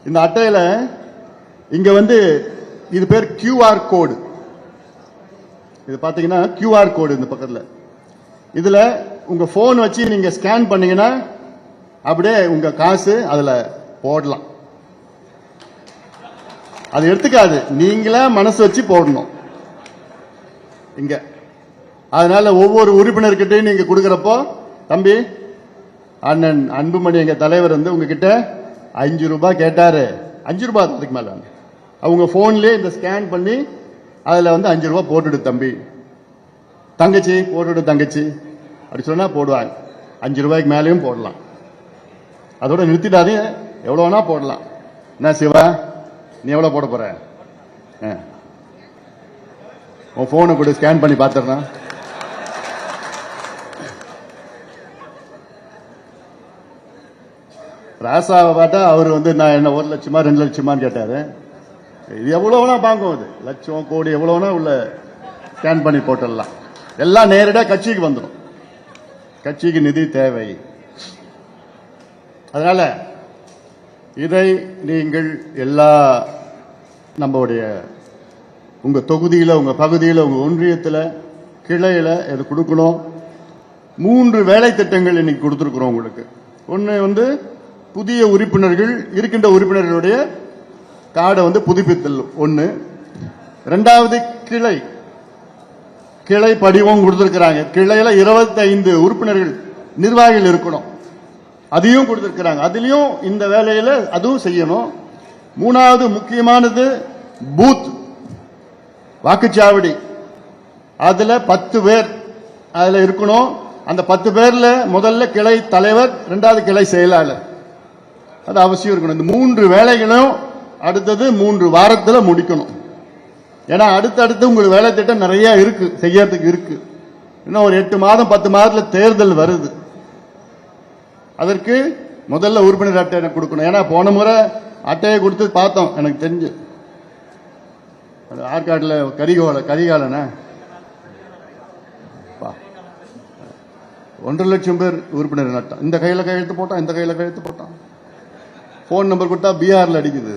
இந்த அட்டையில இங்க இது பேர் கியூஆர் கோடு. இது பாத்தீங்கன்னா கியூஆர் கோடு இந்த பக்கத்துல. இதுல உங்க போன் வச்சு நீங்க ஸ்கேன் பண்ணீங்கன்னா அப்படியே உங்க காசு அதுல போடலாம். அது எடுத்துக்காது, நீங்களே மனசு வச்சு போடணும் இங்க. அதனால ஒவ்வொரு உறுப்பினர்கிட்டையும் நீங்க கொடுக்கறப்போ, தம்பி அண்ணன் அன்புமணி எங்க தலைவர் உங்ககிட்ட 5 ரூபாய் கேட்டாரு, 5 ரூபாய் அதுக்கு மேல அவங்க போன்லயே இந்த ஸ்கேன் பண்ணி அதுல 5 ரூபாய் போட்டுடு தம்பி, தங்கச்சி போட்டுடு தங்கச்சி அப்படி சொன்னா போடுவாங்க. 5 ரூபாய்க்கு மேலேயும் போடலாம். அதோட நிறுத்திடாதீங்க, எவ்வளவு வேணா போடலாம். என்ன சிவா, நீ எவ்வளவு போட போற? உன் போனை கூட ஸ்கேன் பண்ணி பாத்துறேன். ராசாவை பார்த்தா அவர் நான் என்ன 1 லட்சமா 2 லட்சமான்னு கேட்டாரு. இது எவ்வளவுனா பாங்கும், அது லட்சம் கோடி எவ்வளவுனா உள்ள ஸ்கேன் பண்ணி போட்டுடலாம். எல்லாம் நேரடியா கட்சிக்கு வந்துடும். கட்சிக்கு நிதி தேவை. அதனால இதை நீங்கள் எல்லா நம்முடைய உங்க தொகுதியில, உங்க பகுதியில், உங்க ஒன்றியத்தில், கிளையில இது கொடுக்கணும். 3 வேலை திட்டங்கள் இன்னைக்கு கொடுத்திருக்கிறோம் உங்களுக்கு. ஒன்னு புதிய உறுப்பினர்கள், இருக்கின்ற உறுப்பினர்களுடைய கார்டை புதுப்பித்தல் ஒன்னு. 2வது கிளை படிவம் கொடுத்திருக்கிறாங்க. கிளையில 25 உறுப்பினர்கள் நிர்வாகிகள் இருக்கணும், அதையும் கொடுத்திருக்கிறாங்க. அதுலயும் இந்த வேலையில அதுவும் செய்யணும். 3வது முக்கியமானது பூத் வாக்குச்சாவடி. அதுல 10 பேர் அதுல இருக்கணும். அந்த 10 பேர்ல முதல்ல கிளை தலைவர், 2வது கிளை செயலாளர், அது அவசியம் இருக்கணும். இந்த 3 வேலைகளும் அடுத்தது 3 வாரத்தில் முடிக்கணும். ஏன்னா அடுத்தடுத்து உங்களுக்கு வேலை திட்டம் நிறைய இருக்கு, செய்யறதுக்கு இருக்கு. இன்னும் ஒரு 8 மாதம் 10 மாதத்தில் தேர்தல் வருது. அதற்கு முதல்ல உறுப்பினர் அட்டை கொடுக்கணும். ஏன்னா போன முறை அட்டையை கொடுத்து பார்த்தோம், எனக்கு தெரிஞ்சு ஆற்காட்டில் கரிகாலனா 1.5 லட்சம் பேர் உறுப்பினர் நட்டான். இந்த கையில கையெழுத்து போட்டான், இந்த கையில கையெழுத்து போட்டான். போன் நம்பர் கொடுத்தா பீகார்ல அடிக்குது.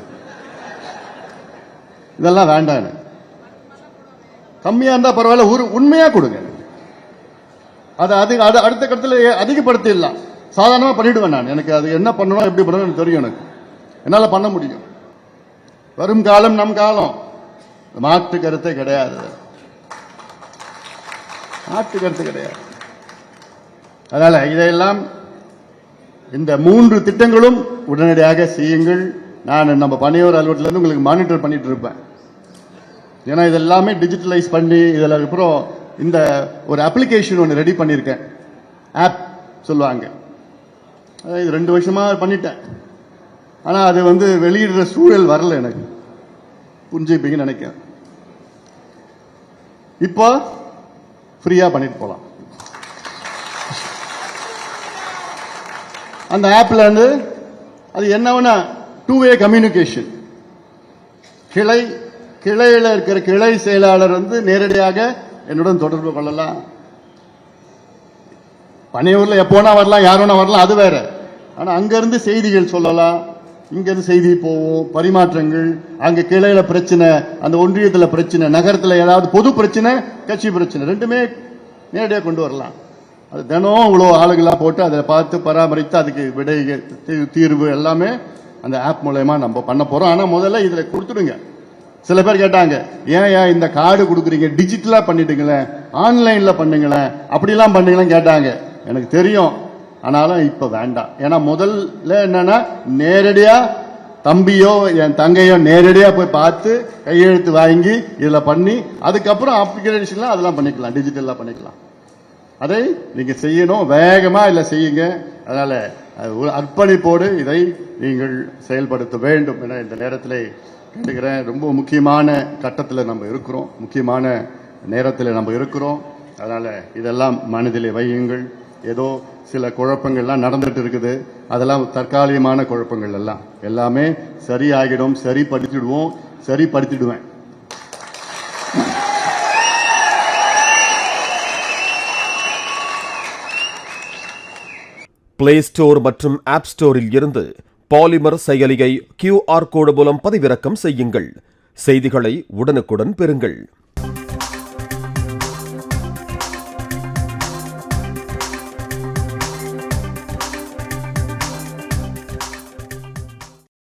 இதெல்லாம் வேண்டாம். கம்மியா இருந்தா பரவாயில்ல, உண்மையா கொடுங்க. அது அடுத்த கட்டத்தில் அதிகப்படுத்திடலாம். சாதாரணமா பண்ணிடுவேன் நான். எனக்கு அது என்ன பண்ணணும், எப்படி பண்ணணும் எனக்கு தெரியும். எனக்கு என்னால பண்ண முடியும். வரும் காலம் நம் காலம், மாற்று கருத்தை கிடையாது. மாற்று கருத்து கிடையாது. அதனால இதையெல்லாம் இந்த 3 திட்டங்களும் உடனடியாக செய்யுங்கள். நான் நம்ம பணியோர் அலுவலகத்திலிருந்து உங்களுக்கு மானிட்டர் பண்ணிட்டு இருப்பேன். ஏன்னா இதெல்லாமே டிஜிட்டலைஸ் பண்ணி இதில் அப்புறம் இந்த ஒரு அப்ளிகேஷன் ஒன்று ரெடி பண்ணியிருக்கேன். ஆப் சொல்லுவாங்க. இது 2 வருஷமா பண்ணிட்டேன். ஆனால் அது வெளியிடுற சூழல் வரல. எனக்கு புரிஞ்சுப்பீங்கன்னு நினைக்கிறேன். இப்போ ஃப்ரீயா பண்ணிட்டு போலாம். அந்த ஆப்ல அது என்னன்னா 2-வே கம்யூனிகேஷன். கிளையில இருக்கிற கிளை செயலாளர் நேரடியாக என்னுடன் தொடர்பு கொள்ளலாம். பனையூர்ல எப்போனா வரலாம், யாரோனா வரலாம், அது வேற. ஆனா அங்கிருந்து செய்திகள் சொல்லலாம், இங்கிருந்து செய்தி போவோம், பரிமாற்றங்கள். அங்க கிளையில பிரச்சனை, அந்த ஒன்றியத்துல பிரச்சனை, நகரத்துல ஏதாவது பொது பிரச்சனை, கட்சி பிரச்சனை, 2மே நேரடியாக கொண்டு வரலாம். அது தினம் இவ்வளவு ஆளுகளா போட்டு அதை பார்த்து பராமரித்து அதுக்கு விடை தீர்வு எல்லாமே அந்த ஆப் மூலமா நம்ம பண்ண போறோம். ஆனா முதல்ல இதுல கொடுத்துடுங்க. சில பேர் கேட்டாங்க, ஏன் இந்த கார்டு கொடுக்குறீங்க, டிஜிட்டலா பண்ணிட்டுங்களேன், ஆன்லைன்ல பண்ணுங்களேன், அப்படிலாம் பண்ணுங்களேன் கேட்டாங்க. எனக்கு தெரியும், ஆனாலும் இப்ப வேண்டாம். ஏன்னா முதல்ல என்னன்னா நேரடியா தம்பியோ என் தங்கையோ நேரடியா போய் பார்த்து கையெழுத்து வாங்கி இதுல பண்ணி அதுக்கப்புறம் அப்ளிகேஷன்லாம் அதெல்லாம் பண்ணிக்கலாம், டிஜிட்டலா பண்ணிக்கலாம். அதை நீங்க செய்யணும், வேகமா இல்ல செய்யுங்க. அதனால ஒரு அர்ப்பணிப்போடு இதை நீங்கள் செயல்படுத்த வேண்டும் என இந்த நேரத்தில் கேட்டுக்கிறேன். ரொம்ப முக்கியமான கட்டத்தில் நம்ம இருக்கிறோம், முக்கியமான நேரத்தில் நம்ம இருக்கிறோம். அதனால இதெல்லாம் மனதிலே வையுங்கள். ஏதோ சில குழப்பங்கள்லாம் நடந்துட்டு இருக்குது, அதெல்லாம் தற்காலிகமான குழப்பங்கள் எல்லாமே சரியாகிடும், சரிப்படுத்திடுவேன். பிளே ஸ்டோர் மற்றும் ஆப் ஸ்டோரில் இருந்து பாலிமர் செயலியை QR கோடு மூலம் பதிவிறக்கம் செய்யுங்கள். செய்திகளை உடனுக்குடன் பெறுங்கள்.